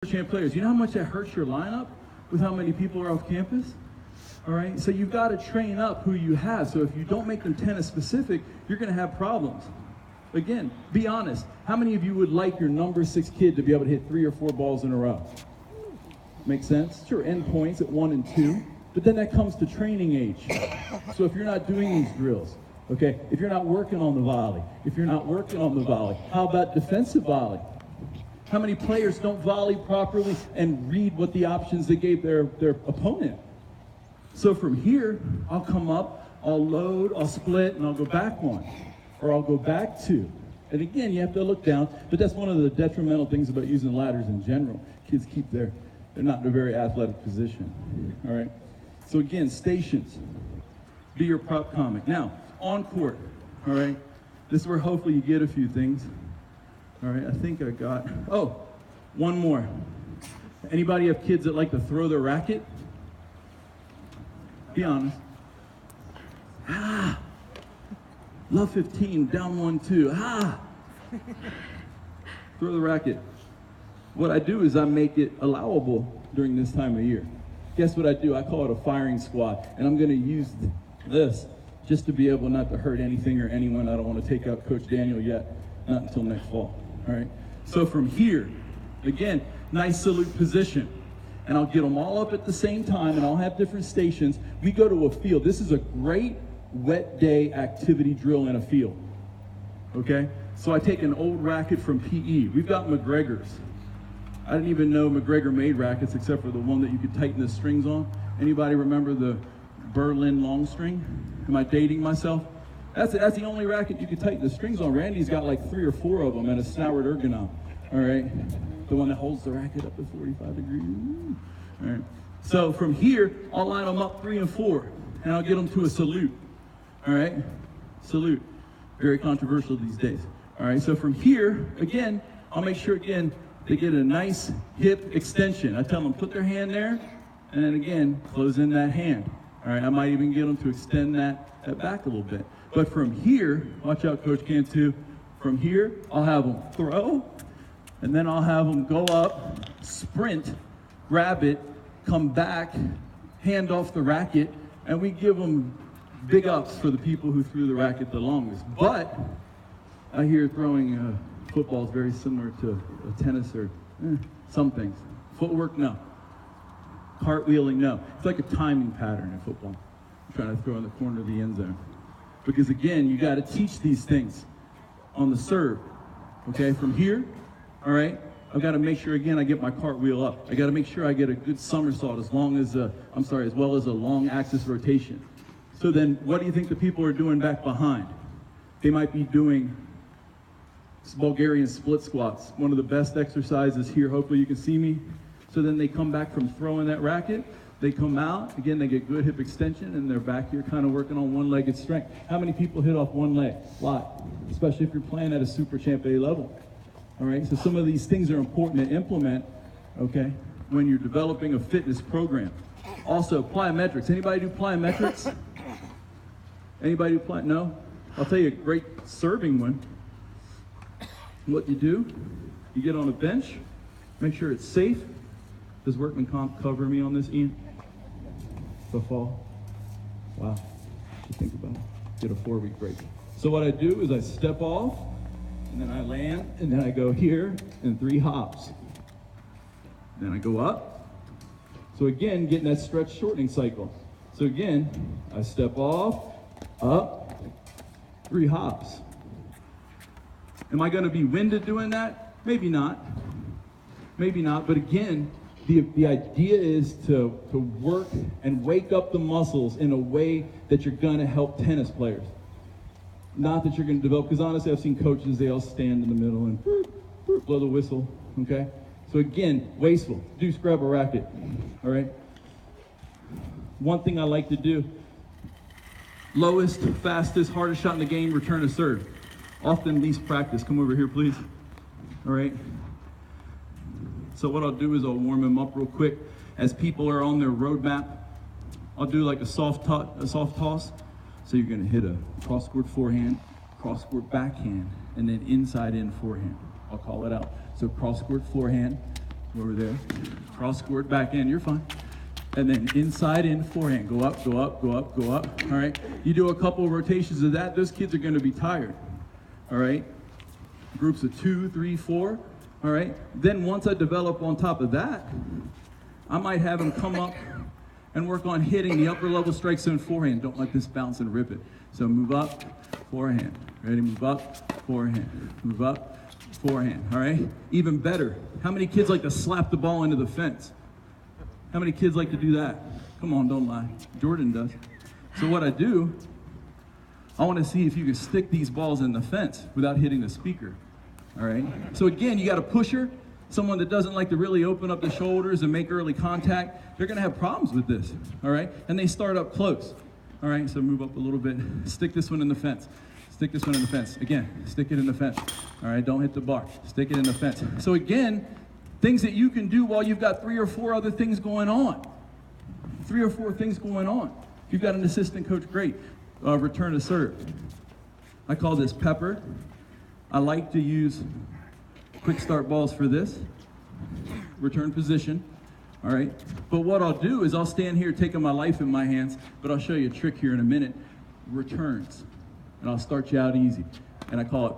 champ players. You know how much that hurts your lineup with how many people are off campus? All right, so you've got to train up who you have. So if you don't make them tennis specific, you're going to have problems. Again, be honest. How many of you would like your number 6 kid to be able to hit 3 or 4 balls in a row? Make sense? Sure, end points at 1 and 2, but then that comes to training age. So if you're not doing these drills, okay, if you're not working on the volley, how about defensive volley? How many players don't volley properly and read what the options they gave their opponent? So from here, I'll come up, I'll load, I'll split, and I'll go back 1, or I'll go back 2. And again, you have to look down, but that's one of the detrimental things about using ladders in general. Kids they're not in a very athletic position, all right? So again, stations, be your prop comic. Now, on court, all right? This is where hopefully you get a few things. All right, I think I got, one more. Anybody have kids that like to throw their racket? Be honest. Love 15, down 1-2. Throw the racket. What I do is I make it allowable during this time of year. Guess what I do? I call it a firing squad, and I'm gonna use this just to be able not to hurt anything or anyone. I don't want to take out Coach Daniel yet, not until next fall. All right, so from here, again, nice salute position. And I'll get them all up at the same time, and I'll have different stations. We go to a field. This is a great wet day activity drill in a field, okay? So I take an old racket from PE. We've got McGregor's. I didn't even know McGregor made rackets except for the one that you could tighten the strings on. Anybody remember the Berlin long string? Am I dating myself? That's the only racket you could tighten the strings on. Randy's got like 3 or 4 of them and a Snoward ergonom, all right? The one that holds the racket up at 45 degrees. All right. So from here, I'll line them up 3 and 4, and I'll get them to a salute. All right? Salute. Very controversial these days. All right, so from here, again, I'll make sure, again, they get a nice hip extension. I tell them, put their hand there, and then again, close in that hand. All right, I might even get them to extend that back a little bit. But from here, watch out, Coach Cantu. From here, I'll have them throw, and then I'll have them go up, sprint, grab it, come back, hand off the racket, and we give them big ups for the people who threw the racket the longest. But I hear throwing football is very similar to tennis or some things. Footwork, no. Cartwheeling, no. It's like a timing pattern in football. I'm trying to throw in the corner of the end zone. Because again, you got to teach these things on the serve. Okay, from here, all right, I've got to make sure, again, I get my cartwheel up. I got to make sure I get a good somersault as well as a long axis rotation. So then what do you think the people are doing back behind? They might be doing Bulgarian split squats, one of the best exercises here. Hopefully you can see me. So then they come back from throwing that racket. They come out, again, they get good hip extension, and they're back here kind of working on one-legged strength. How many people hit off one leg? A lot, especially if you're playing at a Super Champ A level. All right, so some of these things are important to implement, okay, when you're developing a fitness program. Also, plyometrics. Anybody do plyometrics? Anybody do no? I'll tell you a great serving one. What you do, you get on a bench, make sure it's safe. Does Workman Comp cover me on this, Ian? The fall? Wow, you think about it. Get a 4-week break. So what I do is I step off, and then I land, and then I go here in 3 hops. Then I go up. So again, getting that stretch shortening cycle. So again, I step off, up, 3 hops. Am I going to be winded doing that? Maybe not. Maybe not, but again, the idea is to work and wake up the muscles in a way that you're going to help tennis players. Not that you're going to develop, because honestly, I've seen coaches, they all stand in the middle and blow the whistle, okay? So again, wasteful. Deuce, grab a racket, all right? One thing I like to do, lowest, fastest, hardest shot in the game, return a serve. Often least practice. Come over here, please. All right? So what I'll do is I'll warm them up real quick. As people are on their roadmap, I'll do like a soft toss. So you're going to hit a cross-court forehand, cross-court backhand, and then inside-in forehand. I'll call it out. So cross-court forehand, over there. Cross squirt back in, you're fine. And then inside in forehand, go up, go up, go up, go up, all right? You do a couple of rotations of that, those kids are gonna be tired, all right? Groups of 2, 3, 4, all right? Then once I develop on top of that, I might have them come up and work on hitting the upper level strike zone forehand. Don't let this bounce and rip it. So move up, forehand. Ready, move up, forehand. Move up, forehand, all right? Even better, how many kids like to slap the ball into the fence? How many kids like to do that? Come on, don't lie. Jordan does. So what I do, I want to see if you can stick these balls in the fence without hitting the speaker, all right? So again, you got a pusher, someone that doesn't like to really open up the shoulders and make early contact. They're going to have problems with this, all right? And they start up close, all right? So move up a little bit. Stick this one in the fence. Stick this one in the fence. Again, stick it in the fence, all right? Don't hit the bar. Stick it in the fence. So again, things that you can do while you've got 3 or 4 other things going on. 3 or 4 things going on. If you've got an assistant coach, great. Return to serve. I call this pepper. I like to use quick start balls for this. Return position, all right? But what I'll do is I'll stand here taking my life in my hands, but I'll show you a trick here in a minute. Returns. And I'll start you out easy. And I call it